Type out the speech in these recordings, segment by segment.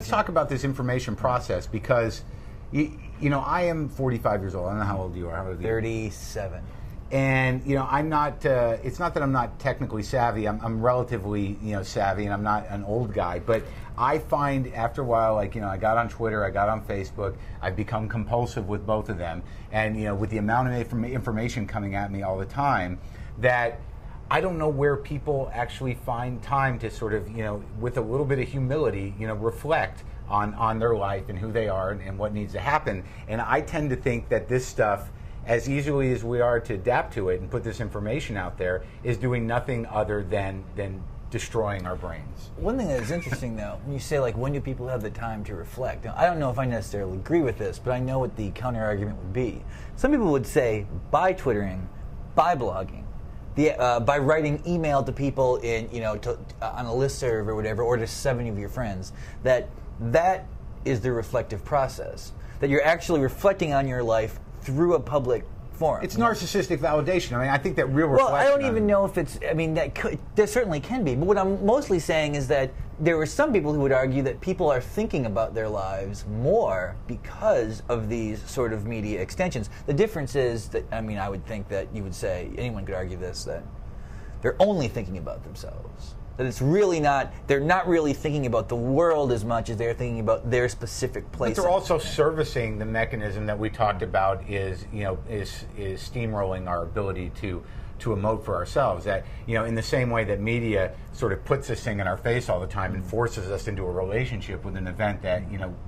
let's talk about this information process because, I am 45 years old. I don't know how old you are. How old are you? 37. And I'm not. It's not that I'm not technically savvy. I'm relatively savvy, and I'm not an old guy. But I find after a while, I got on Twitter, I got on Facebook. I've become compulsive with both of them, and with the amount of information coming at me all the time, that I don't know where people actually find time to sort of with a little bit of humility, reflect on their life and who they are and what needs to happen. And I tend to think that this stuff, as easily as we are to adapt to it and put this information out there, is doing nothing other than destroying our brains. One thing that is interesting, though, when you say, when do people have the time to reflect? Now, I don't know if I necessarily agree with this, but I know what the counter-argument would be. Some people would say, by Twittering, by blogging, by writing email to people on a listserv or whatever, or to 70 of your friends, that is the reflective process. That you're actually reflecting on your life through a public forum. It's narcissistic validation. I think that real reflection. Well, I don't even know if it's. There certainly can be. But what I'm mostly saying is that there are some people who would argue that people are thinking about their lives more because of these sort of media extensions. The difference is that, I would think that you would say, anyone could argue this, that they're only thinking about themselves. That it's really not, they're not really thinking about the world as much as they're thinking about their specific place. But they're also servicing the mechanism that we talked about is steamrolling our ability to emote for ourselves. That, in the same way that media sort of puts this thing in our face all the time and forces us into a relationship with an event that,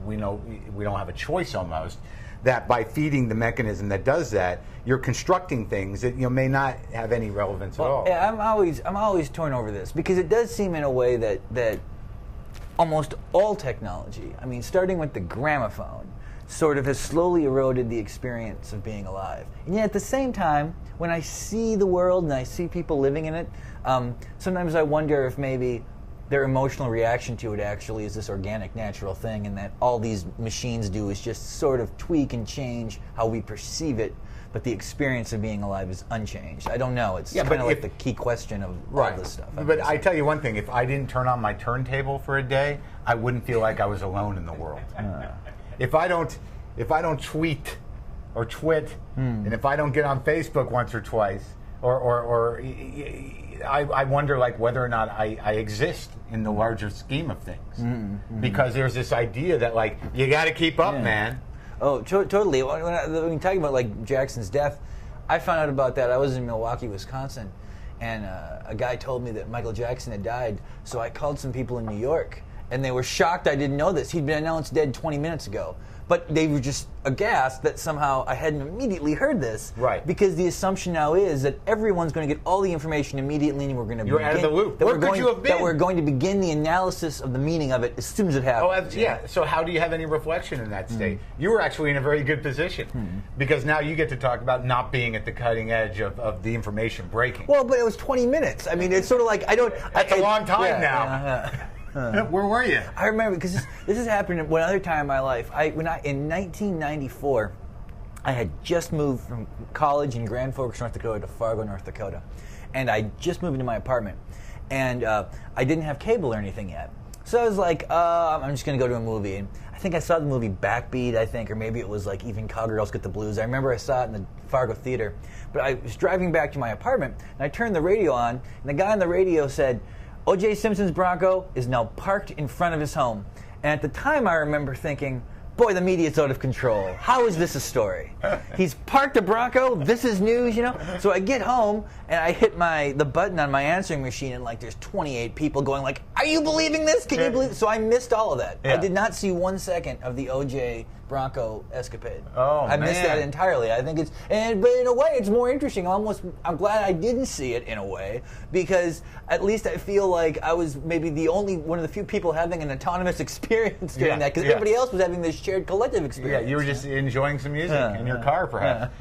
we know we don't have a choice almost, that by feeding the mechanism that does that, you're constructing things that may not have any relevance at all. Yeah, I'm always torn over this because it does seem in a way that almost all technology, starting with the gramophone, sort of has slowly eroded the experience of being alive. And yet at the same time, when I see the world and I see people living in it, sometimes I wonder if maybe their emotional reaction to it actually is this organic, natural thing, and that all these machines do is just sort of tweak and change how we perceive it, but the experience of being alive is unchanged. I don't know. It's kind of like the key question of all this stuff. But I tell you one thing, if I didn't turn on my turntable for a day, I wouldn't feel like I was alone in the world. If I don't tweet or twit, and if I don't get on Facebook once or twice, or I wonder whether or not I exist in the larger scheme of things, because there's this idea that you got to keep up, man. Oh, totally. When you're talking about Jackson's death, I found out about that. I was in Milwaukee, Wisconsin, and a guy told me that Michael Jackson had died. So I called some people in New York, and they were shocked I didn't know this. He'd been announced dead 20 minutes ago. But they were just aghast that somehow I hadn't immediately heard this. Right. Because the assumption now is that everyone's going to get all the information immediately, and we're going to You're out of the loop. Where could you have been? That we're going to begin the analysis of the meaning of it as soon as it happens. Oh, yeah. So how do you have any reflection in that state? You were actually in a very good position because now you get to talk about not being at the cutting edge of the information breaking. Well, but it was 20 minutes. It's sort of like I don't. That's a long time now. Where were you? I remember because this has happened one other time in my life. In 1994, I had just moved from college in Grand Forks, North Dakota, to Fargo, North Dakota, and I just moved into my apartment, and I didn't have cable or anything yet. So I was like, I'm just going to go to a movie. And I think I saw the movie Backbeat, or maybe it was Even Cowgirls Get the Blues. I remember I saw it in the Fargo Theater. But I was driving back to my apartment, and I turned the radio on, and the guy on the radio said, O.J. Simpson's Bronco is now parked in front of his home. And at the time, I remember thinking, boy, the media's out of control. How is this a story? He's parked a Bronco. This is news, So I get home, and I hit the button on my answering machine, and there's 28 people going are you believing this? Can you believe? So I missed all of that. Yeah. I did not see 1 second of the O.J. Bronco escapade. Oh, I missed that entirely. I think but in a way, it's more interesting. I'm glad I didn't see it in a way, because at least I feel like I was maybe one of the few people having an autonomous experience during that, because everybody else was having this shared collective experience. Yeah, you were just enjoying some music in your car, perhaps.